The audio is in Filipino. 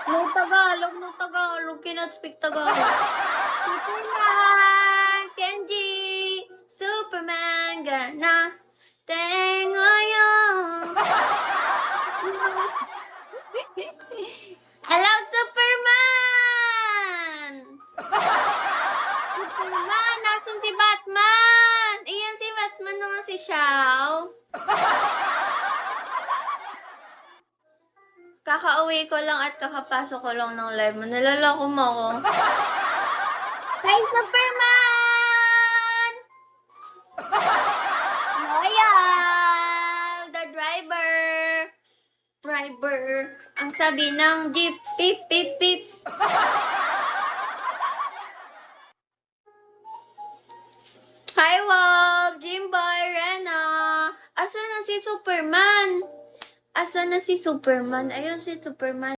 No Tagalog, no Tagalog. Cannot speak Tagalog. Superman, Kenji, Superman, gana, tengoyo. Hello, Superman! Superman, nasan si Batman? Iyan si Batman na nga si Xiao. Kakauwi ko lang at kakapasok ko lang ng live mo. Nalalako mo ako. Hi, Superman! Loyal! The driver! Driver! Ang sabi ng jeep, pip, pip, pip. Hi, Wob! Jimboy, Rena! Asa na si Superman? Asa na si Superman? Ayun si Superman.